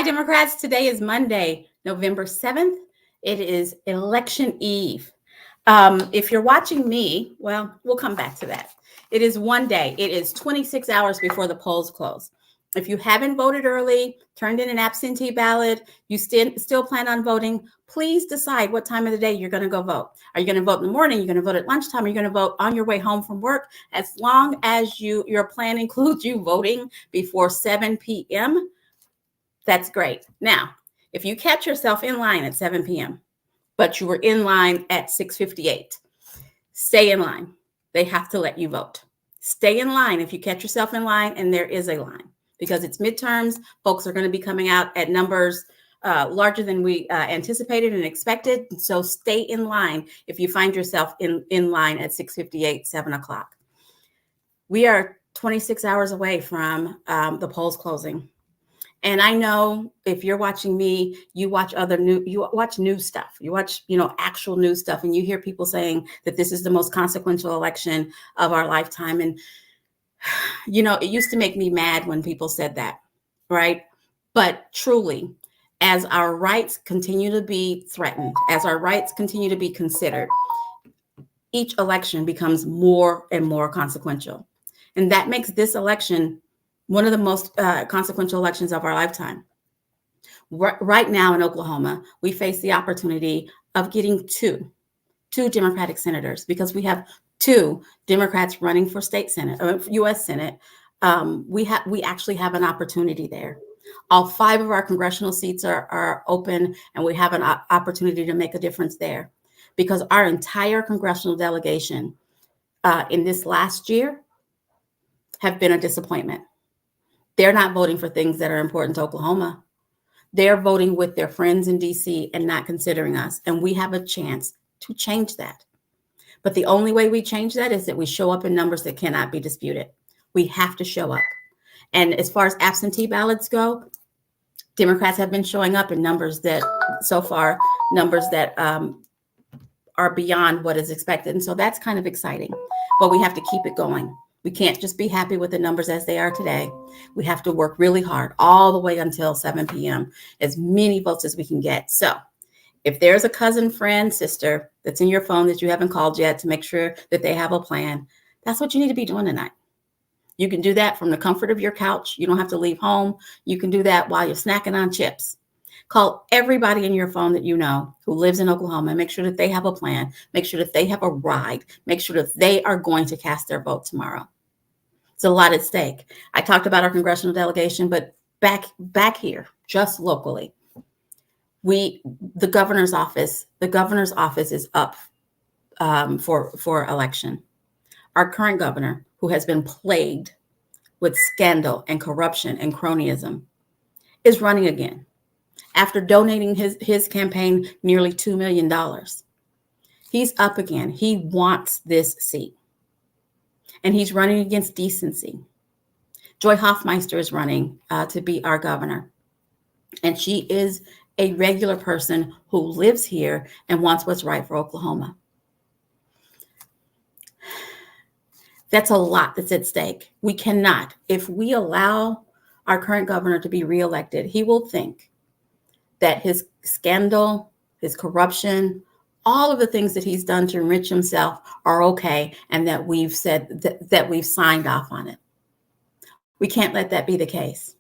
Democrats. Today is Monday, November 7th. It is election eve. If you're watching me, well, we'll come back to that. It is one day. It is 26 hours before the polls close. If you haven't voted early, turned in an absentee ballot, you still plan on voting, please decide what time of the day you're going to go vote. Are you going to vote in the morning? You're going to vote at lunchtime? Are you going to vote on your way home from work? As long as your plan includes you voting before 7 p.m., that's great. Now, if you catch yourself in line at 7 p.m., but you were in line at 6:58, stay in line. They have to let you vote. Stay in line if you catch yourself in line and there is a line, because it's midterms. Folks are going to be coming out at numbers larger than we anticipated and expected. So stay in line if you find yourself in line at 6:58, 7 o'clock. We are 26 hours away from the polls closing. And I know if you're watching me, you watch news stuff. You watch, actual news stuff, and you hear people saying that this is the most consequential election of our lifetime. And, it used to make me mad when people said that, right? But truly, as our rights continue to be threatened, as our rights continue to be considered, each election becomes more and more consequential. And that makes this election one of the most consequential elections of our lifetime. Right now in Oklahoma, we face the opportunity of getting two Democratic senators, because we have two Democrats running for state Senate or U.S. Senate. We actually have an opportunity there. All 5 of our congressional seats are open, and we have an opportunity to make a difference there, because our entire congressional delegation in this last year have been a disappointment. They're not voting for things that are important to Oklahoma. They're voting with their friends in D.C. and not considering us. And we have a chance to change that. But the only way we change that is that we show up in numbers that cannot be disputed. We have to show up. And as far as absentee ballots go, Democrats have been showing up in numbers that are beyond what is expected. And so that's kind of exciting. But we have to keep it going. We can't just be happy with the numbers as they are today. We have to work really hard all the way until 7 p.m., as many votes as we can get. So if there's a cousin, friend, sister that's in your phone that you haven't called yet to make sure that they have a plan, that's what you need to be doing tonight. You can do that from the comfort of your couch. You don't have to leave home. You can do that while you're snacking on chips. Call everybody in your phone that you know who lives in Oklahoma. Make sure that they have a plan. Make sure that they have a ride. Make sure that they are going to cast their vote tomorrow. It's a lot at stake. I talked about our congressional delegation, but back here, just locally, the governor's office is up for election. Our current governor, who has been plagued with scandal and corruption and cronyism, is running again after donating his campaign nearly $2 million. He's up again. He wants this seat. And he's running against decency. Joy Hoffmeister is running to be our governor. And she is a regular person who lives here and wants what's right for Oklahoma. That's a lot that's at stake. We cannot, if we allow our current governor to be reelected, he will think that his scandal, his corruption, all of the things that he's done to enrich himself are okay, and that we've said that we've signed off on it. We can't let that be the case.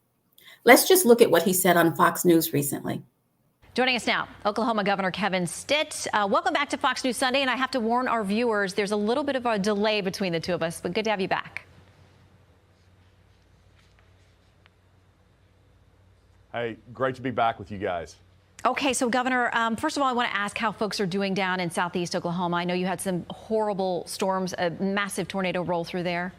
Let's just look at what he said on Fox News recently. Joining us now, Oklahoma Governor Kevin Stitt. Welcome back to Fox News Sunday, and I have to warn our viewers, there's a little bit of a delay between the two of us, but good to have you back. Hey, great to be back with you guys. Okay, so Governor, first of all, I want to ask how folks are doing down in southeast Oklahoma. I know you had some horrible storms, a massive tornado roll through there.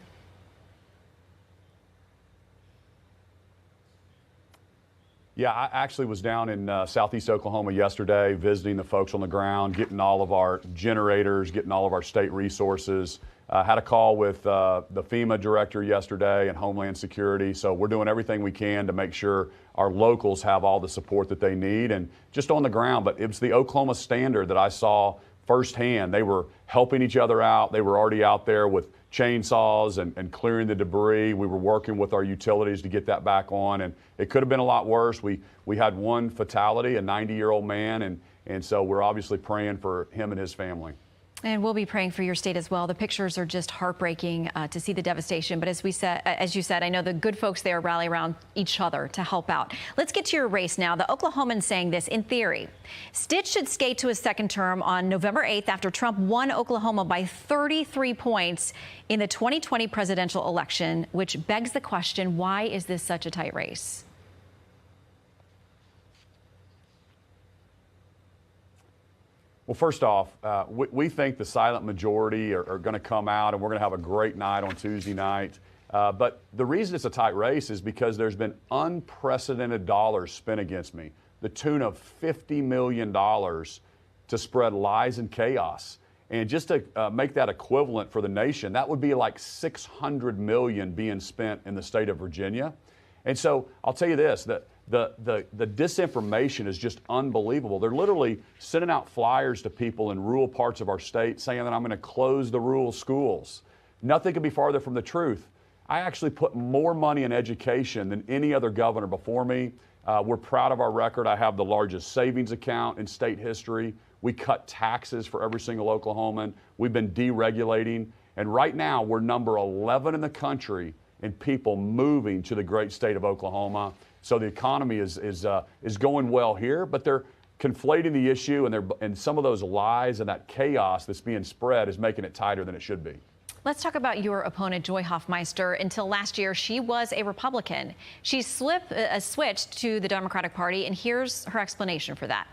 Yeah, I actually was down in southeast Oklahoma yesterday, visiting the folks on the ground, getting all of our generators, getting all of our state resources. Had a call with the FEMA director yesterday and Homeland Security. So we're doing everything we can to make sure our locals have all the support that they need, and just on the ground. But it was the Oklahoma Standard that I saw firsthand. They were helping each other out. They were already out there with chainsaws and clearing the debris. We were working with our utilities to get that back on, and it could have been a lot worse. We had one fatality, a 90-year-old man, and so we're obviously praying for him and his family. And we'll be praying for your state as well. The pictures are just heartbreaking to see the devastation. But as you said, I know the good folks there rally around each other to help out. Let's get to your race now. The Oklahomans saying this in theory. Stitt should skate to his second term on November 8th after Trump won Oklahoma by 33 points in the 2020 presidential election, which begs the question, why is this such a tight race? Well, first off, we think the silent majority are going to come out, and we're going to have a great night on Tuesday night. But the reason it's a tight race is because there's been unprecedented dollars spent against me, the tune of $50 million to spread lies and chaos. And just to make that equivalent for the nation, that would be like $600 million being spent in the state of Virginia. And so I'll tell you this, that the disinformation is just unbelievable. They're literally sending out flyers to people in rural parts of our state saying that I'm going to close the rural schools. Nothing could be farther from the truth. I actually put more money in education than any other governor before me. We're proud of our record. I have the largest savings account in state history. We cut taxes for every single Oklahoman. We've been deregulating. And right now, we're number 11 in the country in people moving to the great state of Oklahoma. So the economy is going well here, but they're conflating the issue, and some of those lies and that chaos that's being spread is making it tighter than it should be. Let's talk about your opponent, Joy Hoffmeister. Until last year, she was a Republican. She switched to the Democratic Party, and here's her explanation for that.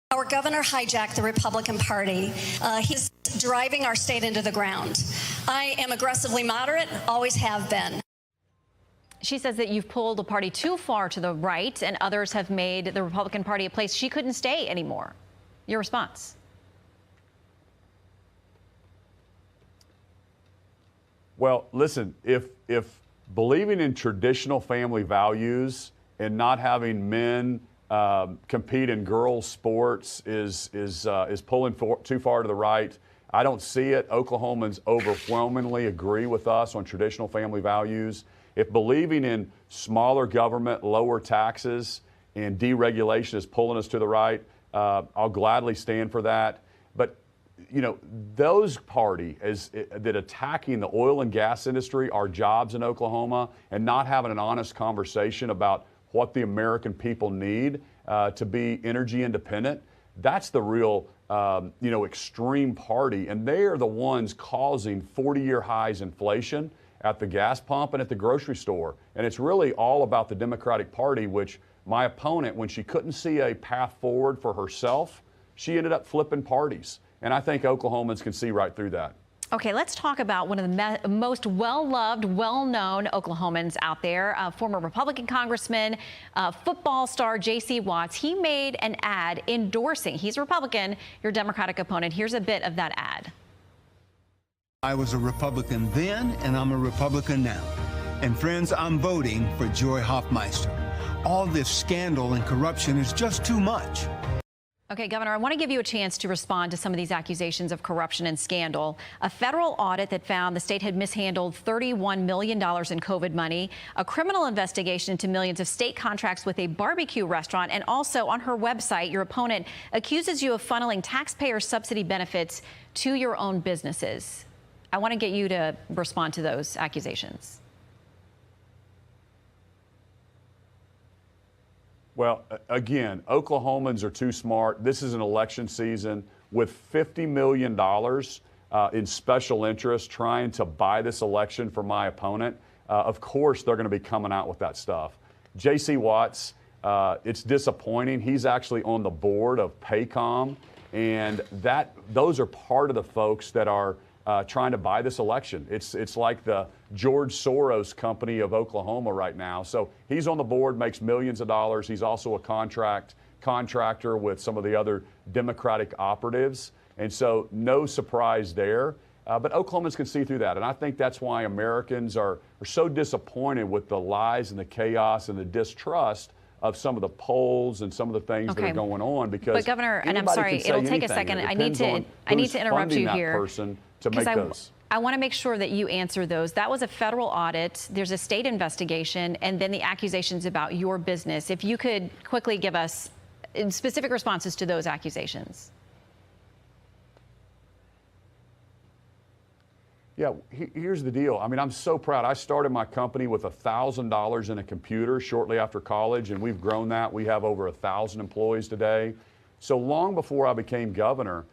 Our governor hijacked the Republican Party. He's driving our state into the ground. I am aggressively moderate, always have been. She says that you've pulled the party too far to the right, and others have made the Republican Party a place she couldn't stay anymore. Your response? Well, listen, if believing in traditional family values and not having men compete in girls' sports is pulling too far to the right, I don't see it. Oklahomans overwhelmingly agree with us on traditional family values. If believing in smaller government, lower taxes, and deregulation is pulling us to the right, I'll gladly stand for that. But, you know, those parties that attacking the oil and gas industry, our jobs in Oklahoma, and not having an honest conversation about what the American people need to be energy independent, that's the real, extreme party. And they are the ones causing 40-year highs inflation at the gas pump and at the grocery store. And it's really all about the Democratic Party, which my opponent, when she couldn't see a path forward for herself, she ended up flipping parties. And I think Oklahomans can see right through that. Okay, let's talk about one of the most well-loved, well-known Oklahomans out there, former Republican Congressman, football star J.C. Watts. He made an ad endorsing, he's a Republican, your Democratic opponent. Here's a bit of that ad. I was a Republican then, and I'm a Republican now. And friends, I'm voting for Joy Hoffmeister. All this scandal and corruption is just too much. Okay, Governor, I want to give you a chance to respond to some of these accusations of corruption and scandal. A federal audit that found the state had mishandled $31 million in COVID money, a criminal investigation into millions of state contracts with a barbecue restaurant, and also on her website, your opponent accuses you of funneling taxpayer subsidy benefits to your own businesses. I want to get you to respond to those accusations. Well, again, Oklahomans are too smart. This is an election season with $50 million in special interest trying to buy this election for my opponent. Of course, they're going to be coming out with that stuff. J.C. Watts, it's disappointing. He's actually on the board of Paycom, and those are part of the folks that are trying to buy this election. It's like the George Soros company of Oklahoma right now. So he's on the board, makes millions of dollars. He's also a contractor with some of the other Democratic operatives. And so no surprise there. But Oklahomans can see through that. And I think that's why Americans are so disappointed with the lies and the chaos and the distrust of some of the polls and some of the things that are going on, because but Governor, and I'm sorry, it'll take a second. I need to interrupt you here because I want to make sure that you answer those. That was a federal audit. There's a state investigation, and then the accusations about your business. If you could quickly give us specific responses to those accusations. Yeah, here's the deal. I mean, I'm so proud. I started my company with $1,000 in a computer shortly after college, and we've grown that. We have over 1,000 employees today. So long before I became governor,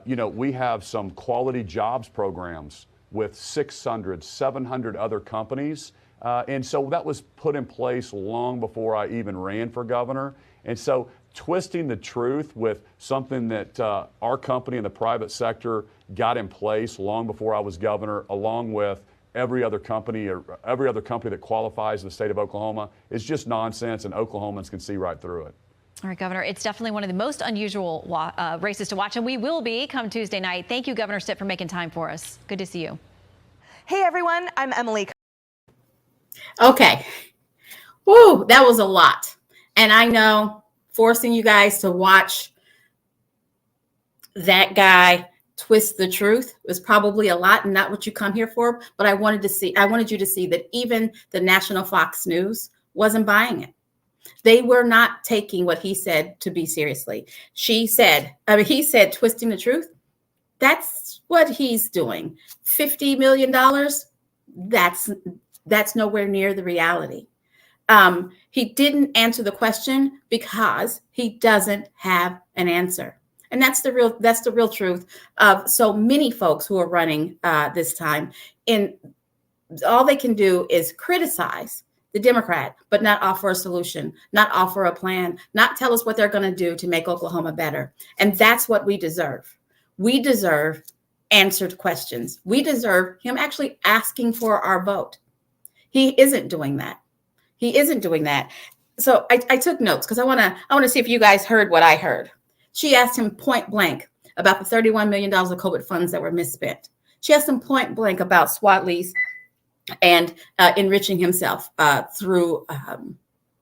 we have some quality jobs programs with 600, 700 other companies. And so that was put in place long before I even ran for governor. And so twisting the truth with something that our company in the private sector got in place long before I was governor, along with every other company that qualifies in the state of Oklahoma, is just nonsense, and Oklahomans can see right through it. All right, Governor, it's definitely one of the most unusual races to watch, and we will be come Tuesday night. Thank you, Governor Stitt, for making time for us. Good to see you. Hey, everyone. I'm Emily. Okay. Woo, that was a lot. And I know forcing you guys to watch that guy twist the truth was probably a lot and not what you come here for. But I wanted you to see that even the national Fox News wasn't buying it. They were not taking what he said to be seriously. He said twisting the truth. That's what he's doing. $50 million. That's nowhere near the reality. He didn't answer the question because he doesn't have an answer. And that's the real truth of so many folks who are running this time. And all they can do is criticize the Democrat, but not offer a solution, not offer a plan, not tell us what they're going to do to make Oklahoma better. And that's what we deserve. We deserve answered questions. We deserve him actually asking for our vote. He isn't doing that. So I took notes because I want to see if you guys heard what I heard. She asked him point blank about the $31 million of COVID funds that were misspent. She asked him point blank about SWAT lease and enriching himself through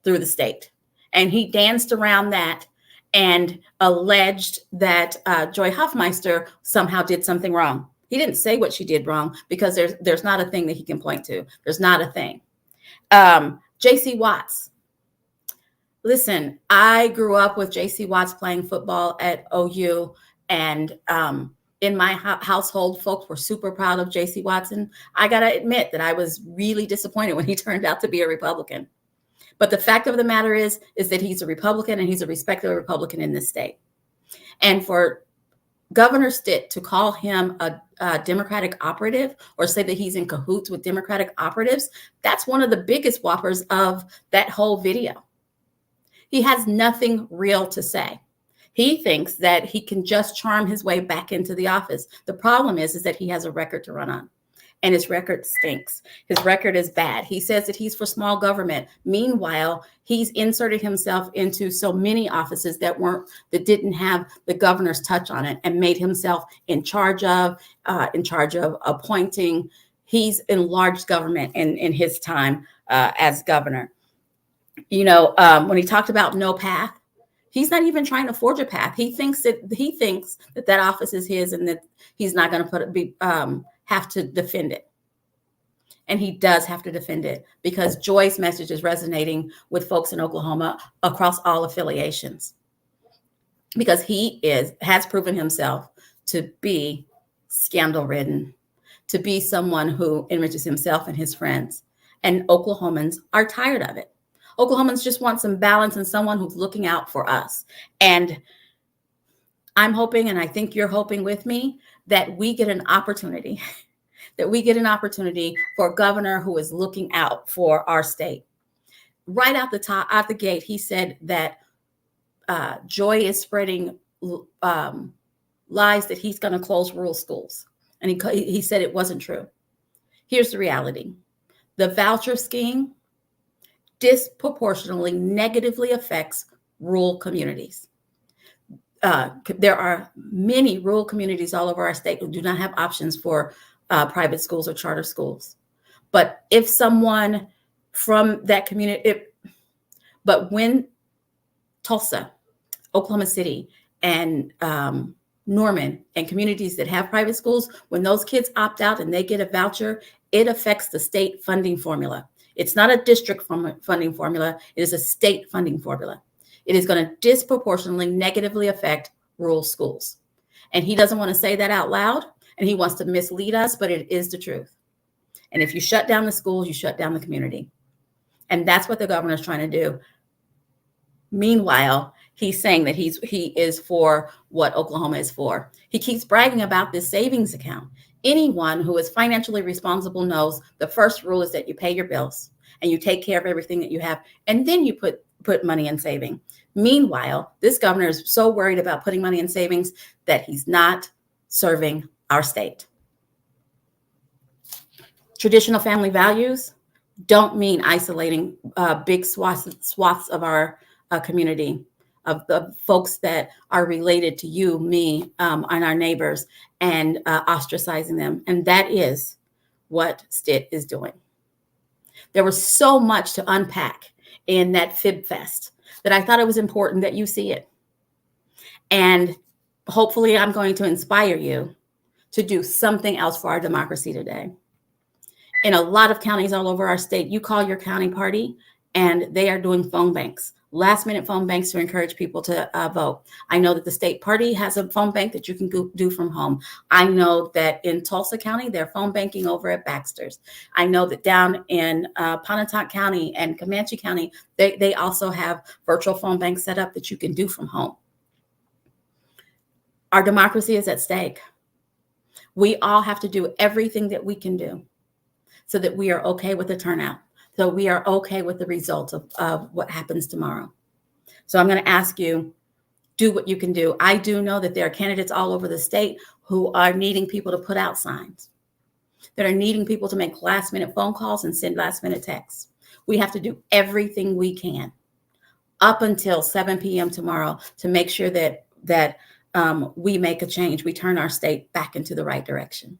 the state. And he danced around that and alleged that Joy Hoffmeister somehow did something wrong. He didn't say what she did wrong because there's not a thing that he can point to. There's not a thing. J.C. Watts. Listen, I grew up with J.C. Watts playing football at OU, and in my household, folks were super proud of J.C. Watts. And I got to admit that I was really disappointed when he turned out to be a Republican. But the fact of the matter is that he's a Republican, and he's a respected Republican in this state. And for Governor Stitt to call him a Democratic operative or say that he's in cahoots with Democratic operatives, that's one of the biggest whoppers of that whole video. He has nothing real to say. He thinks that he can just charm his way back into the office. The problem is that he has a record to run on, and his record stinks. His record is bad. He says that he's for small government. Meanwhile, he's inserted himself into so many offices that didn't have the governor's touch on it, and made himself in charge of appointing. He's enlarged government in his time as governor. When he talked about no path, he's not even trying to forge a path. He thinks that office is his, and that he's not going to have to defend it. And he does have to defend it because Joy's message is resonating with folks in Oklahoma across all affiliations. Because he has proven himself to be scandal-ridden, to be someone who enriches himself and his friends. And Oklahomans are tired of it. Oklahomans just want some balance and someone who's looking out for us. And I'm hoping, and I think you're hoping with me, that we get an opportunity, for a governor who is looking out for our state. Right out the gate, he said that Joy is spreading lies that he's going to close rural schools. And he said it wasn't true. Here's the reality. The voucher scheme disproportionately negatively affects rural communities. There are many rural communities all over our state who do not have options for private schools or charter schools. But if someone from that community, But when Tulsa, Oklahoma City, and Norman and communities that have private schools, when those kids opt out and they get a voucher, it affects the state funding formula. It's not a district funding formula. It is a state funding formula. It is going to disproportionately negatively affect rural schools. And he doesn't want to say that out loud, and he wants to mislead us, but it is the truth. And if you shut down the schools, you shut down the community. And that's what the governor is trying to do. Meanwhile, he's saying that he is for what Oklahoma is for. He keeps bragging about this savings account. Anyone who is financially responsible knows the first rule is that you pay your bills and you take care of everything that you have, and then you put money in saving. Meanwhile, this governor is so worried about putting money in savings that he's not serving our state. Traditional family values don't mean isolating big swaths of our community, of the folks that are related to you, me, and our neighbors, and ostracizing them. And that is what Stitt is doing. There was so much to unpack in that Fib Fest that I thought it was important that you see it. And hopefully I'm going to inspire you to do something else for our democracy today. In a lot of counties all over our state, you call your county party and they are doing phone banks, last minute phone banks to encourage people to vote. I know that the state party has a phone bank that you can do from home. I know that in Tulsa County, they're phone banking over at Baxter's. I know that down in Pontotoc County and Comanche County, they also have virtual phone banks set up that you can do from home. Our democracy is at stake. We all have to do everything that we can do so that we are okay with the turnout, so we are okay with the results of what happens tomorrow. So I'm going to ask you, do what you can do. I do know that there are candidates all over the state who are needing people to put out signs, that are needing people to make last minute phone calls and send last minute texts. We have to do everything we can up until 7 p.m. tomorrow to make sure that we make a change. We turn our state back into the right direction.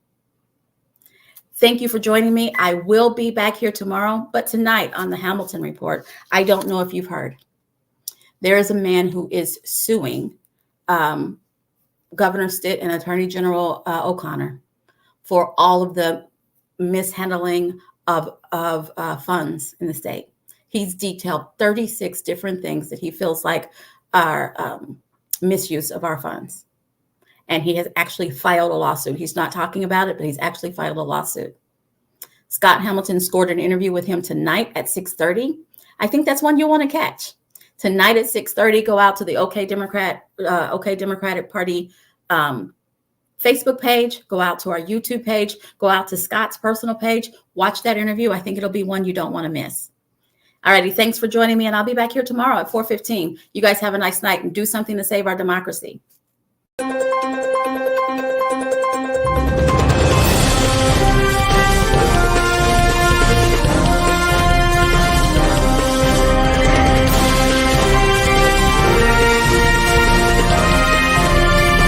Thank you for joining me. I will be back here tomorrow, but tonight on the Hamilton Report, I don't know if you've heard. There is a man who is suing Governor Stitt and Attorney General O'Connor for all of the mishandling of funds in the state. He's detailed 36 different things that he feels like are misuse of our funds. And he has actually filed a lawsuit. He's not talking about it, but he's actually filed a lawsuit. Scott Hamilton scored an interview with him tonight at 6:30. I think that's one you'll want to catch. Tonight at 6:30, go out to the OK Democratic Party Facebook page, go out to our YouTube page, go out to Scott's personal page, watch that interview. I think it'll be one you don't want to miss. All righty, thanks for joining me, and I'll be back here tomorrow at 4:15. You guys have a nice night and do something to save our democracy.